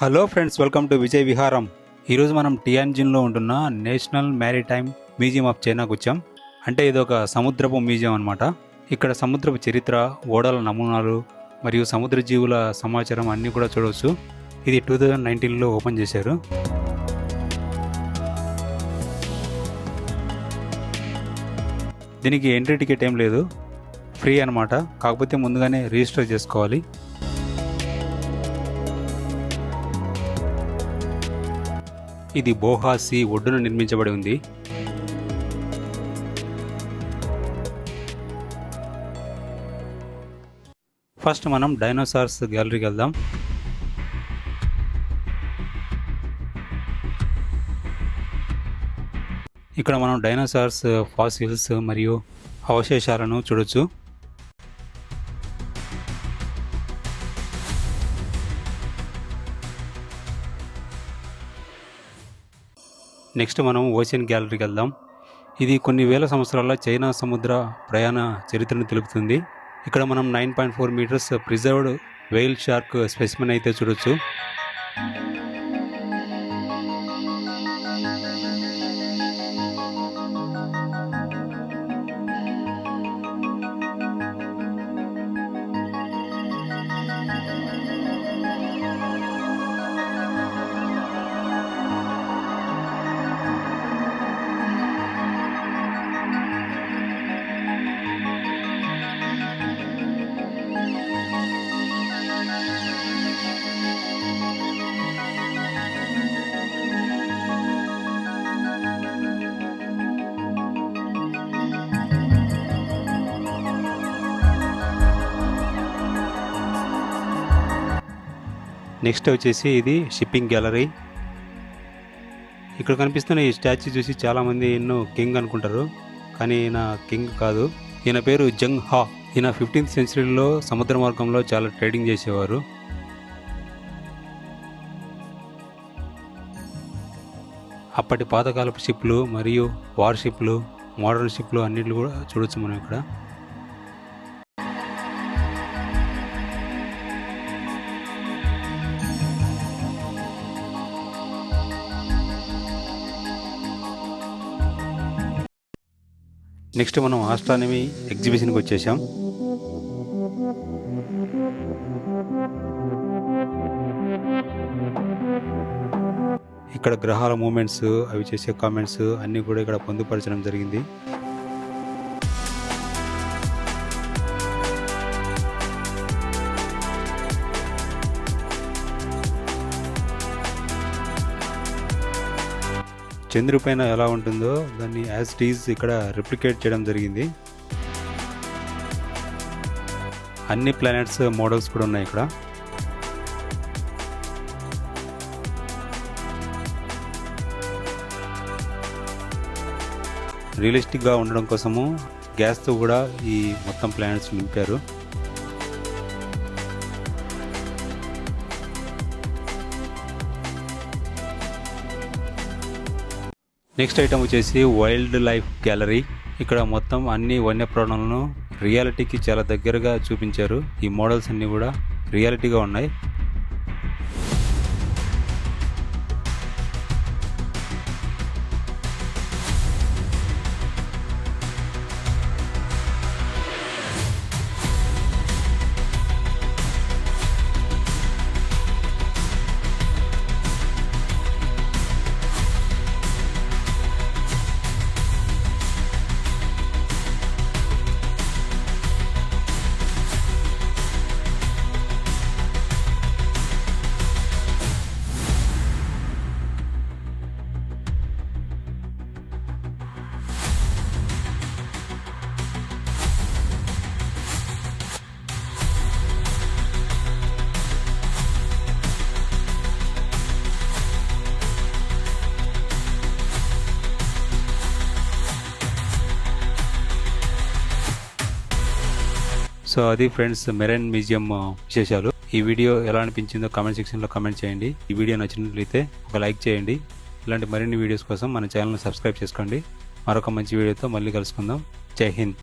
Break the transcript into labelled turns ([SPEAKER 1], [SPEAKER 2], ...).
[SPEAKER 1] Hello friends, welcome to Vijay విహారం. ఈరోజు మనం టియాన్జిన్లో ఉంటున్న నేషనల్ మ్యారిటైమ్ మ్యూజియం ఆఫ్ చైనాకు వచ్చాం. అంటే ఇది ఒక సముద్రపు మ్యూజియం అనమాట. ఇక్కడ సముద్రపు చరిత్ర, ఓడల నమూనాలు మరియు సముద్ర జీవుల సమాచారం అన్నీ కూడా చూడవచ్చు. ఇది 2019లో ఓపెన్ చేశారు. దీనికి ఎంట్రీ టికెట్ ఏం లేదు, ఫ్రీ అనమాట. కాకపోతే ముందుగానే రిజిస్టర్ చేసుకోవాలి. ఇది బోహా సీ ఒడ్డున నిర్మించబడి ఉంది. ఫస్ట్ మనం డైనోసార్స్ గ్యాలరీకి వెళ్దాం. ఇక్కడ మనం డైనోసార్స్ ఫాసిల్స్ మరియు అవశేషాలను చూడొచ్చు. నెక్స్ట్ మనం ఓషన్ గ్యాలరీకి వెళ్దాం. ఇది కొన్ని వేల సంవత్సరాల చైనా సముద్ర ప్రయాణ చరిత్రను తెలుపుతుంది. ఇక్కడ మనం 9.4 meters preserved whale shark specimen అయితే చూడొచ్చు. నెక్స్ట్ వచ్చేసి ఇది షిప్పింగ్ గ్యాలరీ. ఇక్కడ కనిపిస్తున్న ఈ స్టాచ్యూ చూసి చాలామంది ఎన్నో కింగ్ అనుకుంటారు, కానీ ఈయన కింగ్ కాదు. ఈయన పేరు జంగ్ హా. ఈయన 15th సెంచరీలో సముద్ర మార్గంలో చాలా ట్రేడింగ్ చేసేవారు. అప్పటి పాతకాలపు షిప్లు మరియు వార్ షిప్లు, మోడర్న్ షిప్లు అన్నిట్లు కూడా చూడొచ్చు మనం ఇక్కడ. నెక్స్ట్ మనం ఆస్ట్రానమీ ఎగ్జిబిషన్కి వచ్చేసాం. ఇక్కడ గ్రహాల మూమెంట్స్, అవి చేసే కామెంట్స్ అన్నీ కూడా ఇక్కడ పొందుపరచడం జరిగింది. చంద్రుడి పైన ఎలా ఉంటుందో దాన్ని యాజ్ ఇట్ ఈజ్ ఇక్కడ రిప్లికేట్ చేయడం జరిగింది. అన్ని ప్లానెట్స్ మోడల్స్ కూడా ఉన్నాయి ఇక్కడ. రియలిస్టిక్గా ఉండడం కోసము గ్యాస్తో కూడా ఈ మొత్తం ప్లానెట్స్ నింపారు. నెక్స్ట్ ఐటమ్ వచ్చేసి వైల్డ్ లైఫ్ గ్యాలరీ. ఇక్కడ మొత్తం అన్ని వన్యప్రాణులను రియాలిటీకి చాలా దగ్గరగా చూపించారు. ఈ మోడల్స్ అన్నీ కూడా రియాలిటీగా ఉన్నాయి. సో అది ఫ్రెండ్స్, మెరైన్ మ్యూజియం విశేషాలు. ఈ వీడియో ఎలా అనిపించిందో కామెంట్ సెక్షన్లో కామెంట్ చేయండి. ఈ వీడియో నచ్చినట్లయితే ఒక లైక్ చేయండి. ఇలాంటి మరిన్ని వీడియోస్ కోసం మన ఛానల్ని సబ్స్క్రైబ్ చేసుకోండి. మరొక మంచి వీడియోతో మళ్ళీ కలుసుకుందాం. జై హింద్.